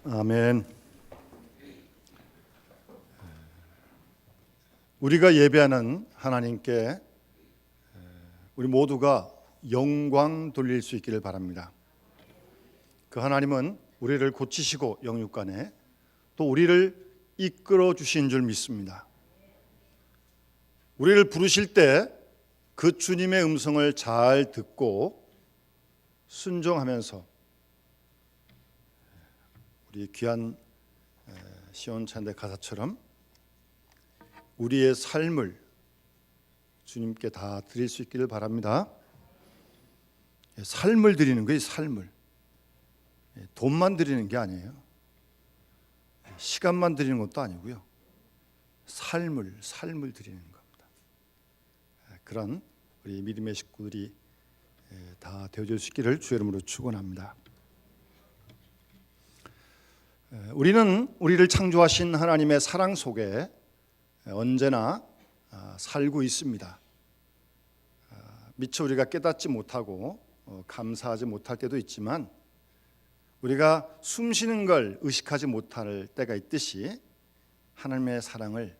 아멘. 우리가 예배하는 하나님께 우리 모두가 영광 돌릴 수 있기를 바랍니다. 그 하나님은 우리를 고치시고 영육간에 또 우리를 이끌어 주신 줄 믿습니다. 우리를 부르실 때 그 주님의 음성을 잘 듣고 순종하면서 우리 귀한 시온 찬대 가사처럼 우리의 삶을 주님께 다 드릴 수 있기를 바랍니다. 삶을 드리는 거예요. 삶을. 돈만 드리는 게 아니에요. 시간만 드리는 것도 아니고요. 삶을 드리는 겁니다. 그런 우리 믿음의 식구들이 다 되어줄 수 있기를 주의 이름으로 축원합니다. 우리는 우리를 창조하신 하나님의 사랑 속에 언제나 살고 있습니다. 미처 우리가 깨닫지 못하고 감사하지 못할 때도 있지만 우리가 숨 쉬는 걸 의식하지 못할 때가 있듯이 하나님의 사랑을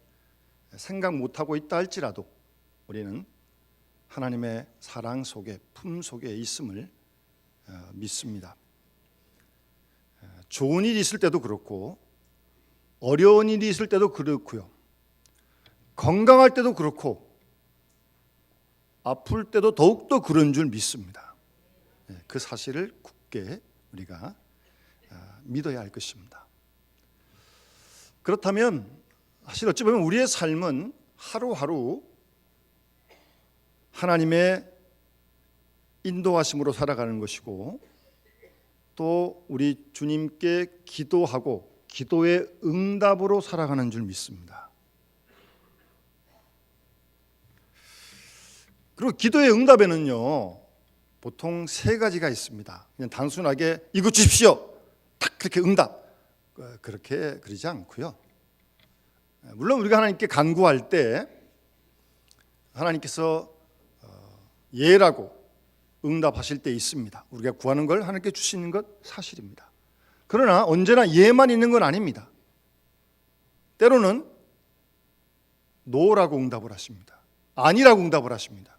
생각 못하고 있다 할지라도 우리는 하나님의 사랑 속에 품 속에 있음을 믿습니다. 좋은 일이 있을 때도 그렇고 어려운 일이 있을 때도 그렇고요. 건강할 때도 그렇고 아플 때도 더욱더 그런 줄 믿습니다. 그 사실을 굳게 우리가 믿어야 할 것입니다. 그렇다면 사실 어찌 보면 우리의 삶은 하루하루 하나님의 인도하심으로 살아가는 것이고 또 우리 주님께 기도하고 기도의 응답으로 살아가는 줄 믿습니다. 그리고 기도의 응답에는요 보통 세 가지가 있습니다. 그냥 단순하게 이거 주십시오 딱 그렇게 응답 그렇게 그러지 않고요. 물론 우리가 하나님께 간구할 때 하나님께서 예라고 응답하실 때 있습니다. 우리가 구하는 걸 하나님께 주시는 것 사실입니다. 그러나 언제나 예만 있는 건 아닙니다. 때로는 노라고 응답을 하십니다. 아니라고 응답을 하십니다.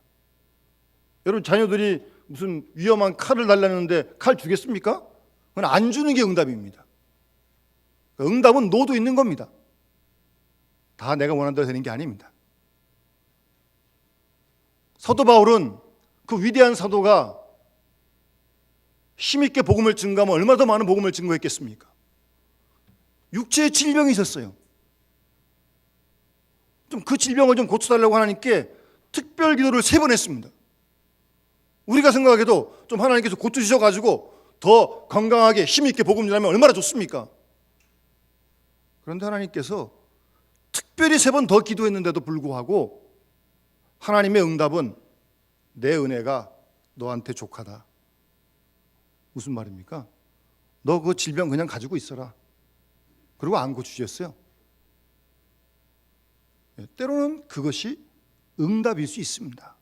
여러분 자녀들이 무슨 위험한 칼을 달라는데 칼 주겠습니까? 그건 안 주는 게 응답입니다. 응답은 노도 있는 겁니다. 다 내가 원하는 대로 되는 게 아닙니다. 사도 바울은 그 위대한 사도가 힘있게 복음을 증거하면 얼마나 더 많은 복음을 증거했겠습니까? 육체의 질병이 있었어요. 좀 그 질병을 좀 고쳐달라고 하나님께 특별 기도를 3번 했습니다. 우리가 생각해도 좀 하나님께서 고쳐주셔가지고 더 건강하게 힘있게 복음 전하면 얼마나 좋습니까? 그런데 하나님께서 특별히 3번 더 기도했는데도 불구하고 하나님의 응답은 내 은혜가 너한테 족하다. 무슨 말입니까? 너 그 질병 그냥 가지고 있어라. 그리고 안 고쳐주셨어요. 때로는 그것이 응답일 수 있습니다.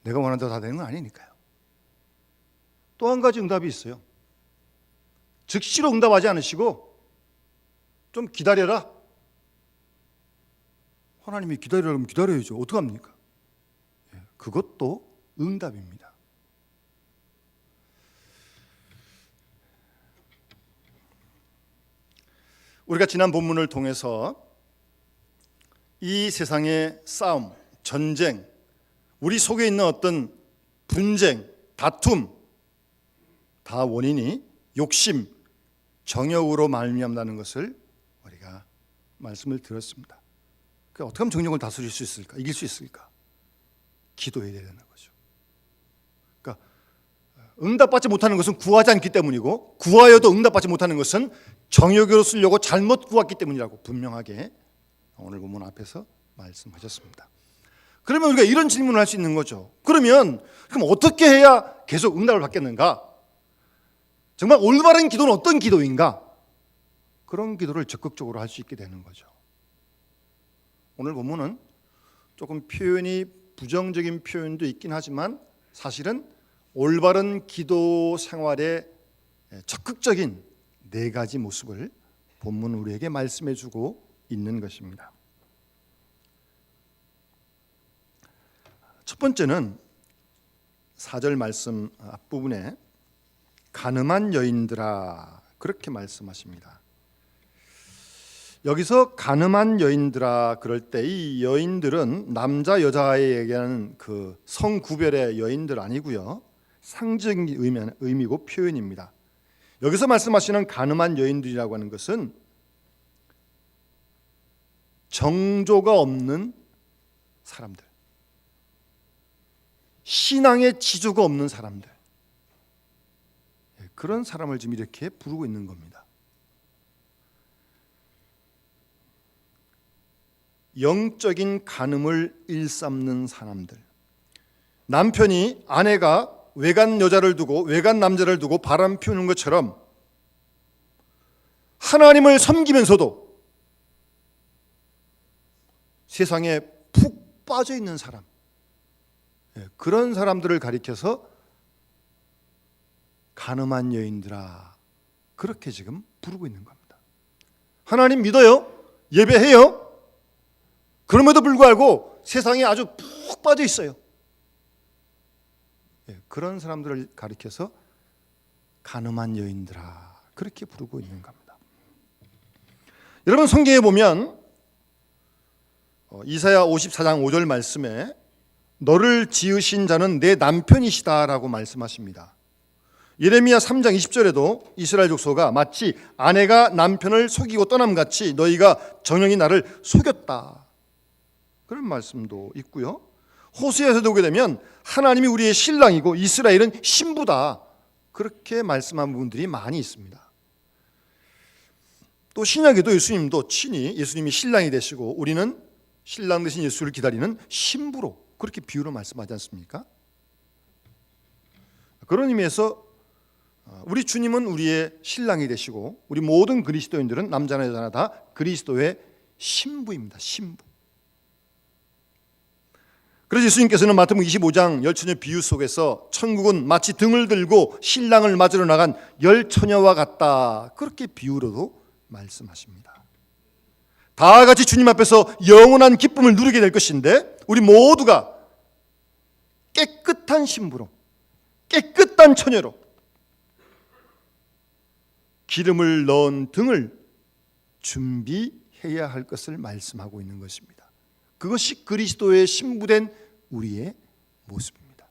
내가 원하는 대로 다 되는 건 아니니까요. 또 한 가지 응답이 있어요. 즉시로 응답하지 않으시고 좀 기다려라. 하나님이 기다리라면 기다려야죠. 어떡합니까? 그것도 응답입니다. 우리가 지난 본문을 통해서 이 세상의 싸움, 전쟁, 우리 속에 있는 어떤 분쟁, 다툼 다 원인이 욕심, 정욕으로 말미암다는 것을 우리가 말씀을 드렸습니다. 어떻게 하면 정욕을 다스릴 수 있을까? 이길 수 있을까? 기도해야 되는 거죠. 그러니까 응답받지 못하는 것은 구하지 않기 때문이고 구하여도 응답받지 못하는 것은 정욕으로 쓰려고 잘못 구했기 때문이라고 분명하게 오늘 본문 앞에서 말씀하셨습니다. 그러면 우리가 이런 질문을 할 수 있는 거죠. 그럼 어떻게 해야 계속 응답을 받겠는가? 정말 올바른 기도는 어떤 기도인가? 그런 기도를 적극적으로 할 수 있게 되는 거죠. 오늘 본문은 조금 표현이 부정적인 표현도 있긴 하지만 사실은 올바른 기도 생활의 적극적인 네 가지 모습을 본문 우리에게 말씀해 주고 있는 것입니다. 첫 번째는 4절 말씀 앞부분에 가늠한 여인들아 그렇게 말씀하십니다. 여기서 가늠한 여인들아 그럴 때 이 여인들은 남자 여자에 얘기하는 그 성구별의 여인들 아니고요, 상징 의미고 표현입니다. 여기서 말씀하시는 가늠한 여인들이라고 하는 것은 정조가 없는 사람들, 신앙의 지조가 없는 사람들, 그런 사람을 지금 이렇게 부르고 있는 겁니다. 영적인 간음을 일삼는 사람들, 남편이 아내가 외간 여자를 두고 외간 남자를 두고 바람 피우는 것처럼 하나님을 섬기면서도 세상에 푹 빠져 있는 사람, 그런 사람들을 가리켜서 간음한 여인들아 그렇게 지금 부르고 있는 겁니다. 하나님 믿어요, 예배해요, 그럼에도 불구하고 세상에 아주 푹 빠져 있어요. 그런 사람들을 가리켜서 간음한 여인들아 그렇게 부르고 있는 겁니다. 여러분 성경에 보면 이사야 54장 5절 말씀에 너를 지으신 자는 내 남편이시다라고 말씀하십니다. 예레미야 3장 20절에도 이스라엘 족속가 마치 아내가 남편을 속이고 떠남같이 너희가 정령이 나를 속였다, 그런 말씀도 있고요. 호세아서도 보게 되면 하나님이 우리의 신랑이고 이스라엘은 신부다, 그렇게 말씀한 부분들이 많이 있습니다. 또 신약에도 예수님도 친히 예수님이 신랑이 되시고 우리는 신랑 되신 예수를 기다리는 신부로 그렇게 비유로 말씀하지 않습니까? 그런 의미에서 우리 주님은 우리의 신랑이 되시고 우리 모든 그리스도인들은 남자나 여자나 다 그리스도의 신부입니다. 신부. 그래서 예수님께서는 마태복음 25장 열 처녀 비유 속에서 천국은 마치 등을 들고 신랑을 맞으러 나간 열 처녀와 같다, 그렇게 비유로도 말씀하십니다. 다 같이 주님 앞에서 영원한 기쁨을 누리게 될 것인데 우리 모두가 깨끗한 신부로, 깨끗한 처녀로 기름을 넣은 등을 준비해야 할 것을 말씀하고 있는 것입니다. 그것이 그리스도의 신부된 우리의 모습입니다.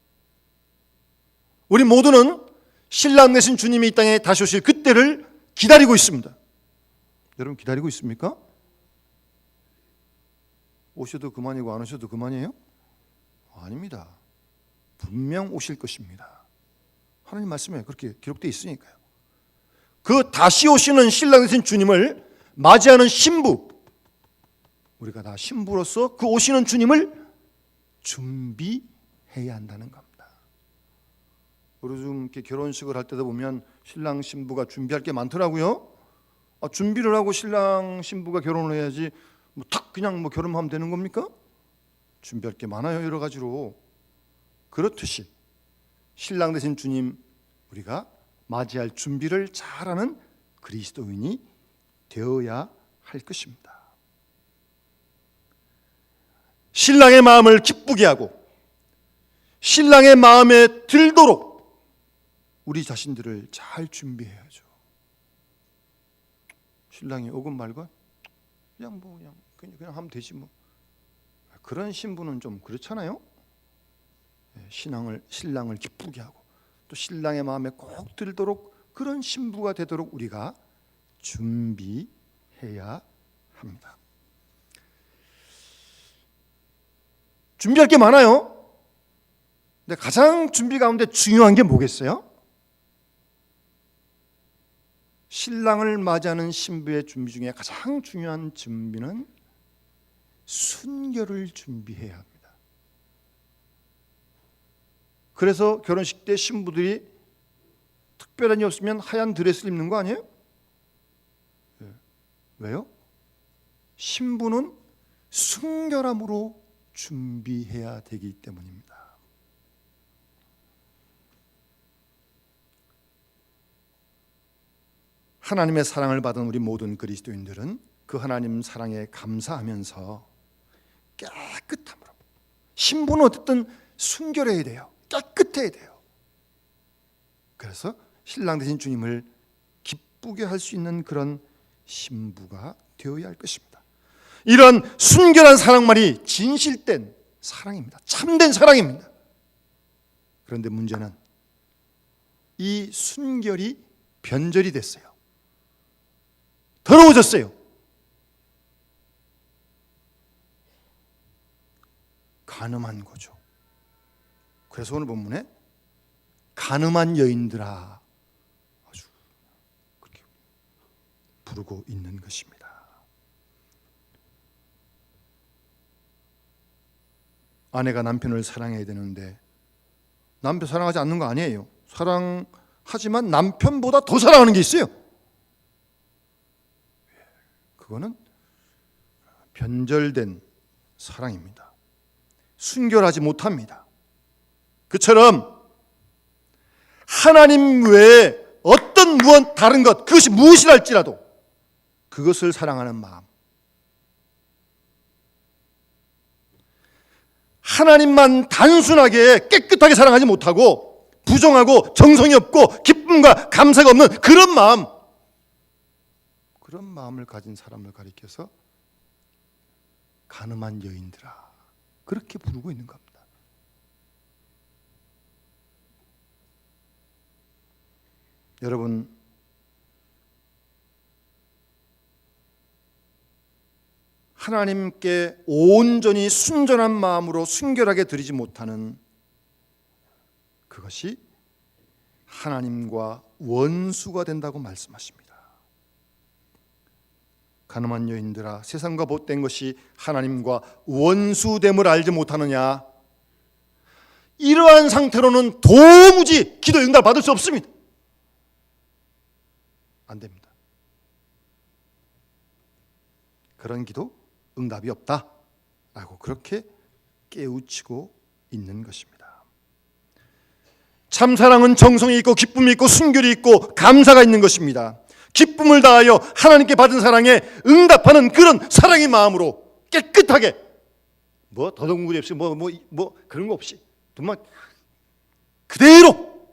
우리 모두는 신랑 되신 주님이 이 땅에 다시 오실 그때를 기다리고 있습니다. 여러분 기다리고 있습니까? 오셔도 그만이고 안 오셔도 그만이에요? 아닙니다. 분명 오실 것입니다. 하나님 말씀에 그렇게 기록되어 있으니까요. 그 다시 오시는 신랑 되신 주님을 맞이하는 신부, 우리가 다 신부로서 그 오시는 주님을 준비해야 한다는 겁니다. 요즘 이렇게 결혼식을 할 때도 보면 신랑 신부가 준비할 게 많더라고요. 준비를 하고 신랑 신부가 결혼을 해야지 탁 그냥 결혼하면 되는 겁니까? 준비할 게 많아요, 여러 가지로. 그렇듯이 신랑 되신 주님 우리가 맞이할 준비를 잘하는 그리스도인이 되어야 할 것입니다. 신랑의 마음을 기쁘게 하고 신랑의 마음에 들도록 우리 자신들을 잘 준비해야죠. 신랑이 오건 말건 그냥 하면 되지 뭐. 그런 신부는 좀 그렇잖아요. 신랑을 기쁘게 하고 또 신랑의 마음에 꼭 들도록 그런 신부가 되도록 우리가 준비해야 합니다. 준비할 게 많아요. 근데 가장 준비 가운데 중요한 게 뭐겠어요? 신랑을 맞이하는 신부의 준비 중에 가장 중요한 준비는 순결을 준비해야 합니다. 그래서 결혼식 때 신부들이 특별한 일 없으면 하얀 드레스를 입는 거 아니에요? 왜요? 신부는 순결함으로 준비해야 되기 때문입니다. 하나님의 사랑을 받은 우리 모든 그리스도인들은 그 하나님 사랑에 감사하면서 깨끗함으로, 신분은 어쨌든 순결해야 돼요. 깨끗해야 돼요. 그래서 신랑 되신 주님을 기쁘게 할 수 있는 그런 신부가 되어야 할 것입니다. 이런 순결한 사랑만이 진실된 사랑입니다. 참된 사랑입니다. 그런데 문제는 이 순결이 변절이 됐어요. 더러워졌어요. 간음한 거죠. 그래서 오늘 본문에 간음한 여인들아 아주 그렇게 부르고 있는 것입니다. 아내가 남편을 사랑해야 되는데 남편 사랑하지 않는 거 아니에요. 사랑하지만 남편보다 더 사랑하는 게 있어요. 그거는 변절된 사랑입니다. 순결하지 못합니다. 그처럼 하나님 외에 어떤 무엇 다른 것, 그것이 무엇이랄지라도 그것을 사랑하는 마음, 하나님만 단순하게 깨끗하게 사랑하지 못하고 부정하고 정성이 없고 기쁨과 감사가 없는 그런 마음을 가진 사람을 가리켜서 간음한 여인들아 그렇게 부르고 있는 겁니다. 여러분, 하나님께 온전히 순전한 마음으로 순결하게 드리지 못하는 그것이 하나님과 원수가 된다고 말씀하십니다. 간음한 여인들아, 세상과 못된 것이 하나님과 원수됨을 알지 못하느냐? 이러한 상태로는 도무지 기도 응답 받을 수 없습니다. 안 됩니다. 그런 기도 응답이 없다라고 그렇게 깨우치고 있는 것입니다. 참사랑은 정성이 있고 기쁨이 있고 순결이 있고 감사가 있는 것입니다. 기쁨을 다하여 하나님께 받은 사랑에 응답하는 그런 사랑의 마음으로 깨끗하게 더덕무리 없이 그런 거 없이 정말 그대로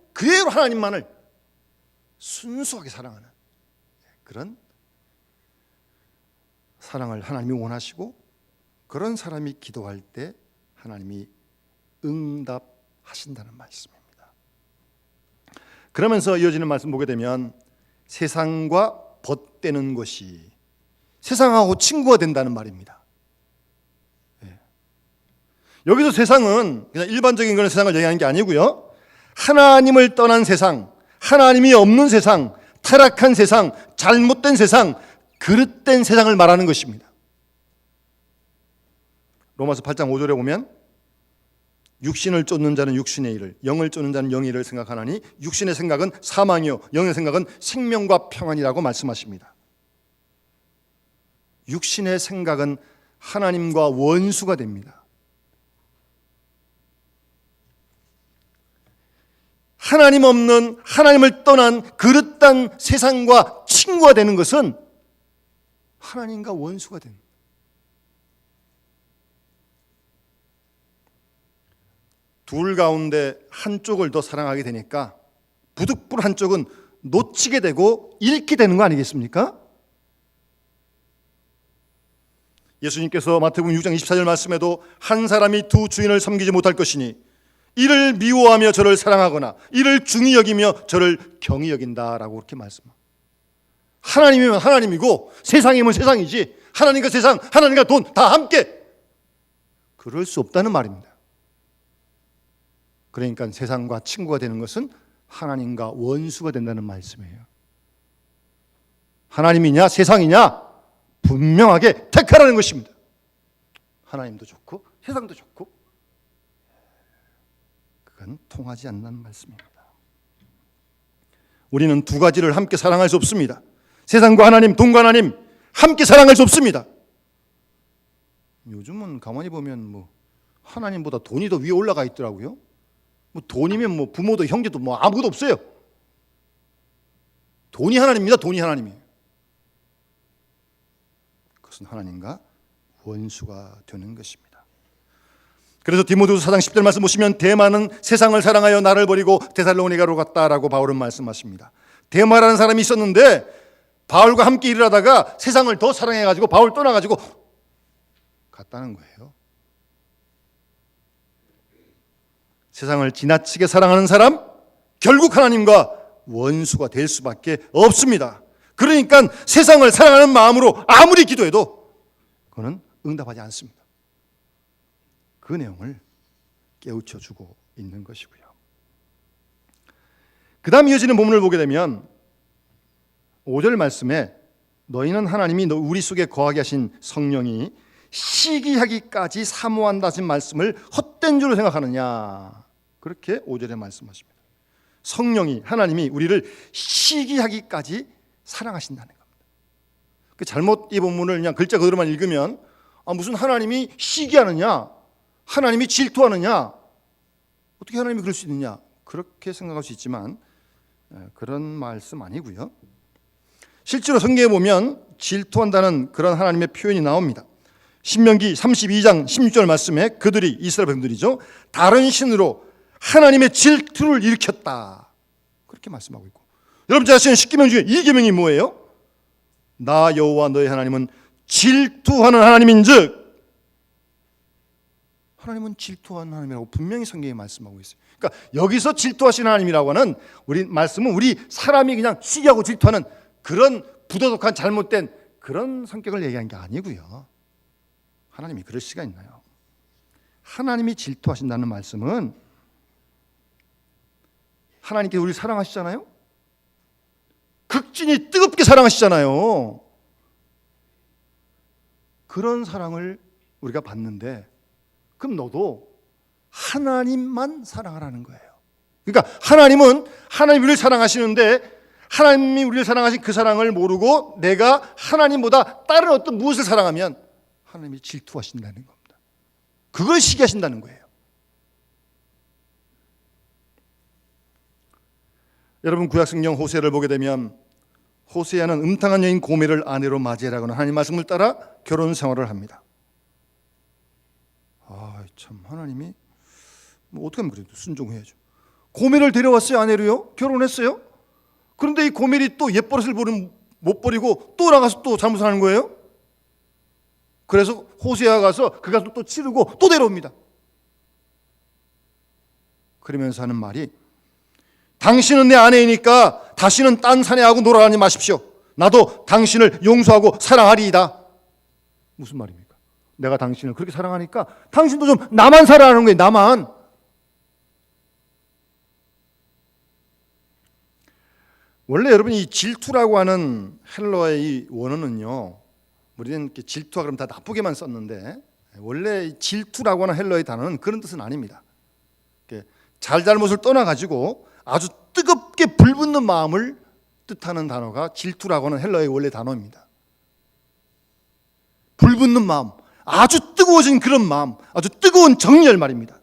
하나님만을 순수하게 사랑하는 그런 사랑을 하나님이 원하시고 그런 사람이 기도할 때 하나님이 응답하신다는 말씀입니다. 그러면서 이어지는 말씀 보게 되면 세상과 벗되는 것이 세상하고 친구가 된다는 말입니다. 여기서 세상은 그냥 일반적인 그런 세상을 얘기하는 게 아니고요. 하나님을 떠난 세상, 하나님이 없는 세상, 타락한 세상, 잘못된 세상, 그릇된 세상을 말하는 것입니다. 로마서 8장 5절에 보면 육신을 쫓는 자는 육신의 일을, 영을 쫓는 자는 영의 일을 생각하나니 육신의 생각은 사망이요 영의 생각은 생명과 평안이라고 말씀하십니다. 육신의 생각은 하나님과 원수가 됩니다. 하나님 없는, 하나님을 떠난 그릇된 세상과 친구가 되는 것은 하나님과 원수가 됩니다. 둘 가운데 한쪽을 더 사랑하게 되니까 부득불 한쪽은 놓치게 되고 잃게 되는 거 아니겠습니까? 예수님께서 마태복음 6장 24절 말씀에도 한 사람이 두 주인을 섬기지 못할 것이니 이를 미워하며 저를 사랑하거나 이를 중히 여기며 저를 경히 여긴다라고 그렇게 말씀합니다. 하나님이면 하나님이고 세상이면 세상이지 하나님과 세상, 하나님과 돈 다 함께 그럴 수 없다는 말입니다. 그러니까 세상과 친구가 되는 것은 하나님과 원수가 된다는 말씀이에요. 하나님이냐 세상이냐 분명하게 택하라는 것입니다. 하나님도 좋고 세상도 좋고 그건 통하지 않는 말씀입니다. 우리는 두 가지를 함께 사랑할 수 없습니다. 세상과 하나님, 돈과 하나님 함께 사랑할 수 없습니다. 요즘은 가만히 보면 하나님보다 돈이 더 위에 올라가 있더라고요. 돈이면 부모도 형제도 아무것도 없어요. 돈이 하나님입니다. 돈이 하나님이에요. 그것은 하나님과 원수가 되는 것입니다. 그래서 디모데후서 4장 10절 말씀 보시면 데마는 세상을 사랑하여 나를 버리고 데살로니가로 갔다라고 바울은 말씀하십니다. 데마라는 사람이 있었는데 바울과 함께 일을 하다가 세상을 더 사랑해가지고 바울 떠나가지고 갔다는 거예요. 세상을 지나치게 사랑하는 사람 결국 하나님과 원수가 될 수밖에 없습니다. 그러니까 세상을 사랑하는 마음으로 아무리 기도해도 그거는 응답하지 않습니다. 그 내용을 깨우쳐주고 있는 것이고요. 그 다음 이어지는 본문을 보게 되면 5절 말씀에 너희는 하나님이 우리 속에 거하게 하신 성령이 시기하기까지 사모한다신 말씀을 헛된 줄로 생각하느냐, 그렇게 5절에 말씀하십니다. 성령이, 하나님이 우리를 시기하기까지 사랑하신다는 겁니다. 잘못 이 본문을 그냥 글자 그대로만 읽으면 무슨 하나님이 시기하느냐, 하나님이 질투하느냐, 어떻게 하나님이 그럴 수 있느냐, 그렇게 생각할 수 있지만 그런 말씀 아니고요. 실제로 성경에 보면 질투한다는 그런 하나님의 표현이 나옵니다. 신명기 32장 16절 말씀에 그들이, 이스라엘 백성들이죠, 다른 신으로 하나님의 질투를 일으켰다, 그렇게 말씀하고 있고, 여러분 잘 아시는 10계명 중에 2계명이 뭐예요? 나 여호와 너의 하나님은 질투하는 하나님인즉, 하나님은 질투하는 하나님이라고 분명히 성경에 말씀하고 있어요. 그러니까 여기서 질투하시는 하나님이라고 하는 우리 말씀은 우리 사람이 그냥 시기하고 질투하는 그런 부도덕한 잘못된 그런 성격을 얘기한 게 아니고요. 하나님이 그럴 수가 있나요? 하나님이 질투하신다는 말씀은 하나님께서 우리를 사랑하시잖아요. 극진히 뜨겁게 사랑하시잖아요. 그런 사랑을 우리가 받는데 그럼 너도 하나님만 사랑하라는 거예요. 그러니까 하나님은 하나님 우리를 사랑하시는데 하나님이 우리를 사랑하신 그 사랑을 모르고 내가 하나님보다 다른 어떤 무엇을 사랑하면 하나님이 질투하신다는 겁니다. 그걸 시기하신다는 거예요. 여러분 구약성경 호세를 보게 되면 호세아는 음탕한 여인 고멜을 아내로 맞이하라고는 하나님 말씀을 따라 결혼 생활을 합니다. 참 하나님이 어떻게 하면 그래도 순종해야죠. 고멜을 데려왔어요. 아내로요. 결혼했어요. 그런데 이 고멜이 또 옛버릇을 못 버리고 또 나가서 또 잘못을 하는 거예요. 그래서 호세아가 가서 그 가서 또 치르고 또 데려옵니다. 그러면서 하는 말이, 당신은 내 아내이니까 다시는 딴 사내하고 놀아다니지 마십시오. 나도 당신을 용서하고 사랑하리이다. 무슨 말입니까? 내가 당신을 그렇게 사랑하니까 당신도 좀 나만 사랑하는 거예요. 나만. 원래 여러분 이 질투라고 하는 헬러의 이 원어는요, 우리는 질투가 그럼 다 나쁘게만 썼는데 원래 질투라고 하는 헬러의 단어는 그런 뜻은 아닙니다. 잘잘못을 떠나가지고 아주 뜨겁게 불붙는 마음을 뜻하는 단어가 질투라고 하는 헬러의 원래 단어입니다. 불붙는 마음, 아주 뜨거워진 그런 마음, 아주 뜨거운 정열 말입니다.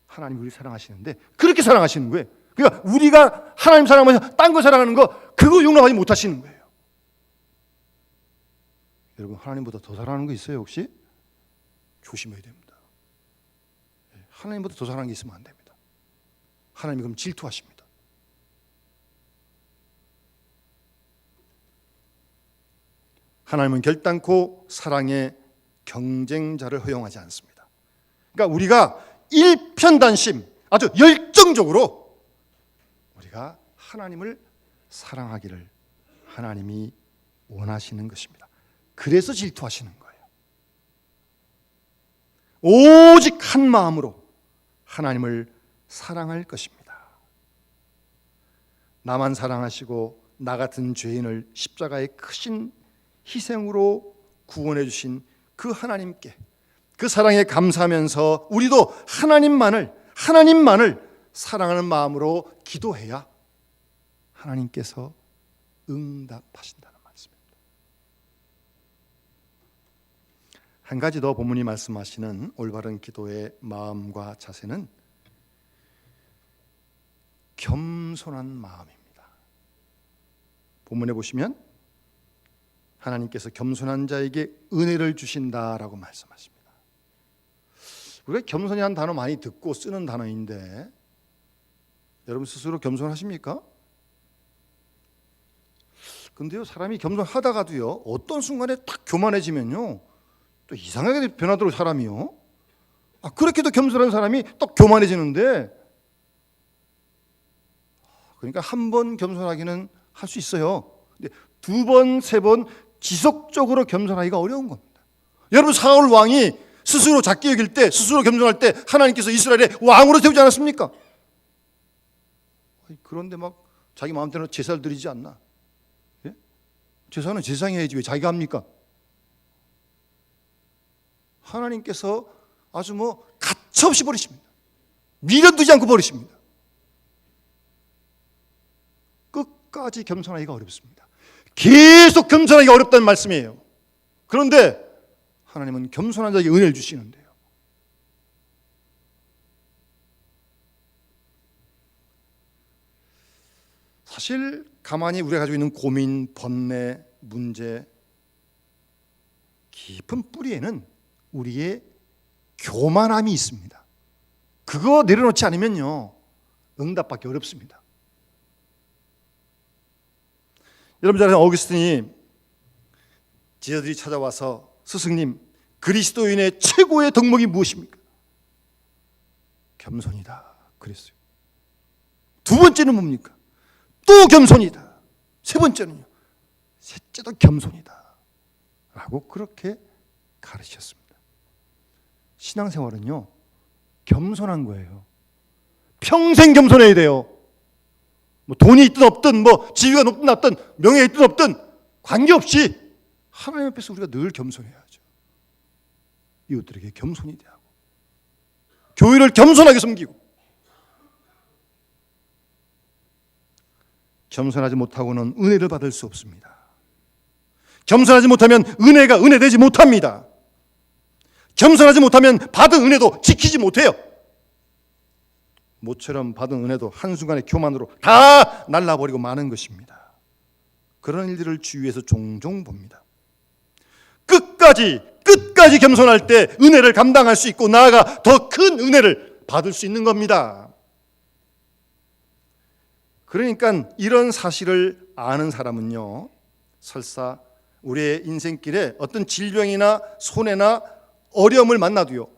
하나님 우리 사랑하시는데 그렇게 사랑하시는 거예요. 그러니까 우리가 하나님 사랑하면서 딴 거 사랑하는 거 그거 용납하지 못하시는 거예요. 여러분 하나님보다 더 사랑하는 거 있어요 혹시? 조심해야 됩니다. 하나님보다 더 사랑하는 게 있으면 안 됩니다. 하나님이 그럼 질투하십니다. 하나님은 결단코 사랑의 경쟁자를 허용하지 않습니다. 그러니까 우리가 일편단심, 아주 열정적으로 우리가 하나님을 사랑하기를 하나님이 원하시는 것입니다. 그래서 질투하시는 거예요. 오직 한 마음으로 하나님을 사랑할 것입니다. 나만 사랑하시고 나 같은 죄인을 십자가의 크신 희생으로 구원해 주신 그 하나님께 그 사랑에 감사하면서 우리도 하나님만을 사랑하는 마음으로 기도해야 하나님께서 응답하신다는 말씀입니다. 한 가지 더 본문이 말씀하시는 올바른 기도의 마음과 자세는 겸손한 마음입니다. 본문에 보시면 하나님께서 겸손한 자에게 은혜를 주신다라고 말씀하십니다. 우리가 겸손이라는 단어 많이 듣고 쓰는 단어인데 여러분 스스로 겸손하십니까? 근데요, 사람이 겸손하다가도요, 어떤 순간에 딱 교만해지면요, 또 이상하게 변하도록 사람이요. 그렇게도 겸손한 사람이 또 교만해지는데, 그러니까 한 번 겸손하기는 할 수 있어요. 근데 두 번, 세 번 지속적으로 겸손하기가 어려운 겁니다. 여러분, 사울 왕이 스스로 작게 여길 때, 스스로 겸손할 때 하나님께서 이스라엘의 왕으로 세우지 않았습니까? 그런데 막 자기 마음대로 제사를 드리지 않나? 예? 제사는 제사장이 해야지 왜 자기가 합니까? 하나님께서 아주 가차없이 버리십니다. 미련두지 않고 버리십니다. 끝까지 겸손하기가 어렵습니다. 계속 겸손하기가 어렵다는 말씀이에요. 그런데 하나님은 겸손한 자에게 은혜를 주시는데요. 사실 가만히 우리가 가지고 있는 고민, 번뇌, 문제 깊은 뿌리에는 우리의 교만함이 있습니다. 그거 내려놓지 않으면요, 응답받기 어렵습니다. 여러분 잘 아는 어거스틴이 제자들이 찾아와서 스승님, 그리스도인의 최고의 덕목이 무엇입니까? 겸손이다 그랬어요. 두 번째는 뭡니까? 또 겸손이다. 세 번째는요, 셋째도 겸손이다 라고 그렇게 가르치셨습니다. 신앙생활은요, 겸손한 거예요. 평생 겸손해야 돼요. 돈이 있든 없든 지위가 높든 낮든 명예가 있든 없든 관계없이 하나님 앞에서 우리가 늘 겸손해야죠. 이웃들에게 겸손히 대하고 교회를 겸손하게 섬기고. 겸손하지 못하고는 은혜를 받을 수 없습니다. 겸손하지 못하면 은혜가 은혜되지 못합니다. 겸손하지 못하면 받은 은혜도 지키지 못해요. 모처럼 받은 은혜도 한순간의 교만으로 다 날라버리고 마는 것입니다. 그런 일들을 주위에서 종종 봅니다. 끝까지 겸손할 때 은혜를 감당할 수 있고 나아가 더 큰 은혜를 받을 수 있는 겁니다. 그러니까 이런 사실을 아는 사람은요, 설사 우리의 인생길에 어떤 질병이나 손해나 어려움을 만나도요,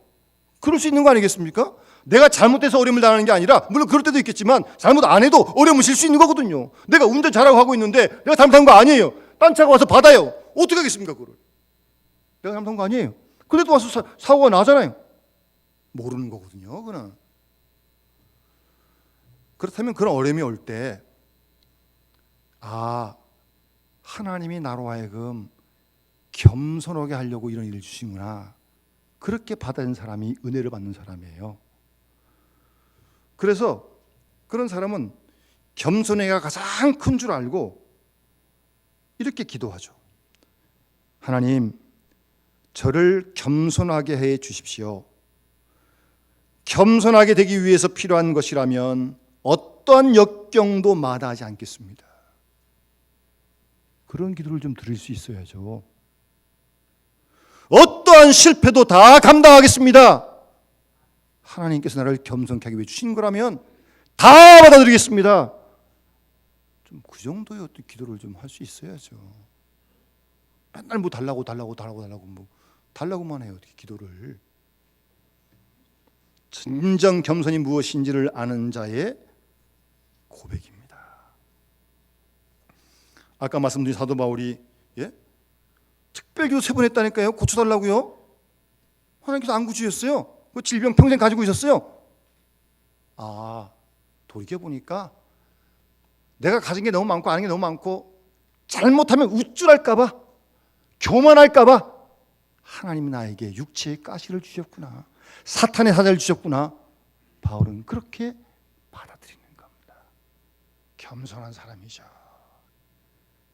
그럴 수 있는 거 아니겠습니까? 내가 잘못해서 어려움을 당하는 게 아니라, 물론 그럴 때도 있겠지만 잘못 안 해도 어려움을 질 수 있는 거거든요. 내가 운전 잘하고 하고 있는데 내가 잘못한 거 아니에요. 딴 차가 와서 받아요. 어떻게 하겠습니까 그걸? 내가 잘못한 거 아니에요. 그래도 와서 사고가 나잖아요. 모르는 거거든요 그는. 그렇다면 그런 어려움이 올 때, 하나님이 나로 하여금 겸손하게 하려고 이런 일을 주시구나, 그렇게 받은 사람이 은혜를 받는 사람이에요. 그래서 그런 사람은 겸손해가 가장 큰 줄 알고 이렇게 기도하죠. 하나님, 저를 겸손하게 해 주십시오. 겸손하게 되기 위해서 필요한 것이라면 어떠한 역경도 마다하지 않겠습니다. 그런 기도를 좀 드릴 수 있어야죠. 어떠한 실패도 다 감당하겠습니다. 하나님께서 나를 겸손케 하기 위해 주신 거라면 다 받아들이겠습니다. 좀 그 정도의 어떤 기도를 좀 할 수 있어야죠. 맨날 달라고만 해요. 어떻게 기도를. 진정 겸손이 무엇인지를 아는 자의 고백입니다. 아까 말씀드린 사도 바울이 특별기도 3번 했다니까요. 고쳐달라고요. 하나님께서 안 고치셨어요. 그 질병 평생 가지고 있었어요. 돌이켜보니까 내가 가진 게 너무 많고 아는 게 너무 많고 잘못하면 우쭐할까 봐, 교만할까 봐 하나님이 나에게 육체의 가시를 주셨구나, 사탄의 사자를 주셨구나. 바울은 그렇게 받아들이는 겁니다. 겸손한 사람이죠.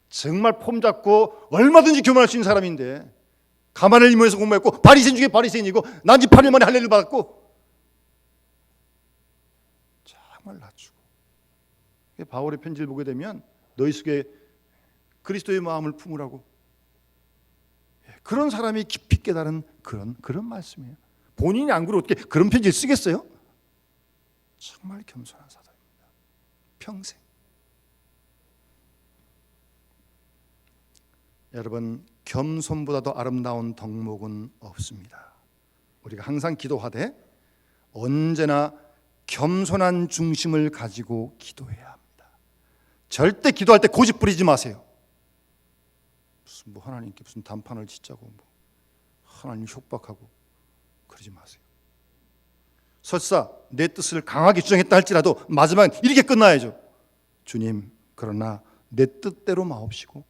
정말 폼 잡고 얼마든지 교만할 수 있는 사람인데, 가마를 일모에서 공부했고 바리새인 중에 바리새인이고 난지 8일 만에 할례를 받았고 정말 낮추고. 바울의 편지를 보게 되면 너희 속에 그리스도의 마음을 품으라고. 그런 사람이 깊이 깨달은 그런 말씀이에요. 본인이 안 그러고 어떻게 그런 편지를 쓰겠어요? 정말 겸손한 사도입니다. 평생. 여러분, 겸손보다도 아름다운 덕목은 없습니다. 우리가 항상 기도하되 언제나 겸손한 중심을 가지고 기도해야 합니다. 절대 기도할 때 고집 부리지 마세요. 무슨 하나님께 무슨 단판을 짓자고 하나님 협박하고 그러지 마세요. 설사 내 뜻을 강하게 주장했다 할지라도 마지막엔 이렇게 끝나야죠. 주님, 그러나 내 뜻대로 마옵시고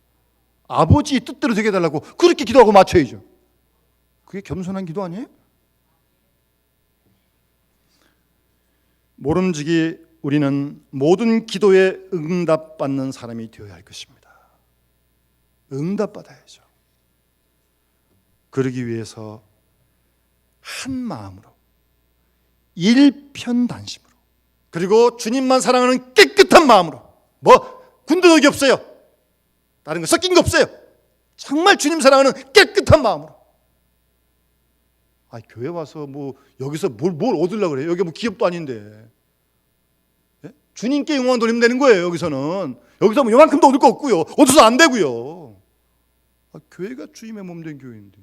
아버지의 뜻대로 되게 해달라고 그렇게 기도하고 맞춰야죠. 그게 겸손한 기도 아니에요? 모름지기 우리는 모든 기도에 응답받는 사람이 되어야 할 것입니다. 응답받아야죠. 그러기 위해서 한 마음으로 일편단심으로 그리고 주님만 사랑하는 깨끗한 마음으로 군더더기 없어요. 다른 거 섞인 거 없어요. 정말 주님 사랑하는 깨끗한 마음으로. 교회 와서 여기서 뭘 얻으려고 그래요? 여기 기업도 아닌데. 예? 주님께 영광 돌리면 되는 거예요. 여기서는 여기서 요만큼도 얻을 거 없고요. 얻어서 안 되고요. 교회가 주님의 몸된 교회인데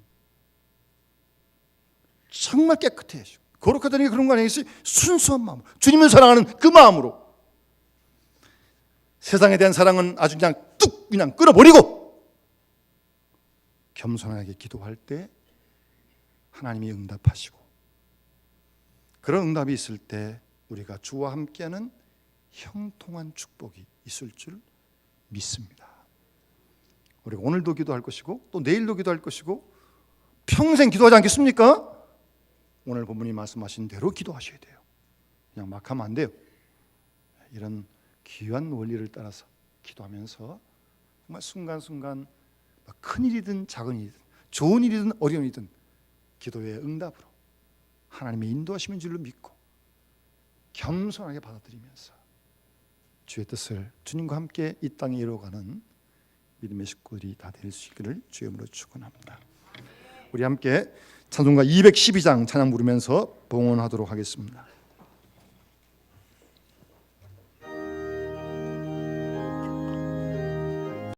정말 깨끗해요. 거룩하다는 게 그런 거 아니겠어요? 순수한 마음, 주님을 사랑하는 그 마음으로. 세상에 대한 사랑은 아주 그냥 끊어버리고 겸손하게 기도할 때 하나님이 응답하시고, 그런 응답이 있을 때 우리가 주와 함께하는 형통한 축복이 있을 줄 믿습니다. 우리가 오늘도 기도할 것이고 또 내일도 기도할 것이고 평생 기도하지 않겠습니까? 오늘 본문이 말씀하신 대로 기도하셔야 돼요. 그냥 막 하면 안 돼요. 이런 귀한 원리를 따라서 기도하면서 정말 순간순간 큰 일이든 작은 일이든 좋은 일이든 어려운 일이든 기도의 응답으로 하나님의 인도하심인 줄로 믿고 겸손하게 받아들이면서 주의 뜻을 주님과 함께 이 땅에 이루어가는 믿음의 식구들이 다 될 수 있기를 주의 이름으로 축원합니다. 우리 함께 찬송가 212장 찬양 부르면서 봉헌하도록 하겠습니다.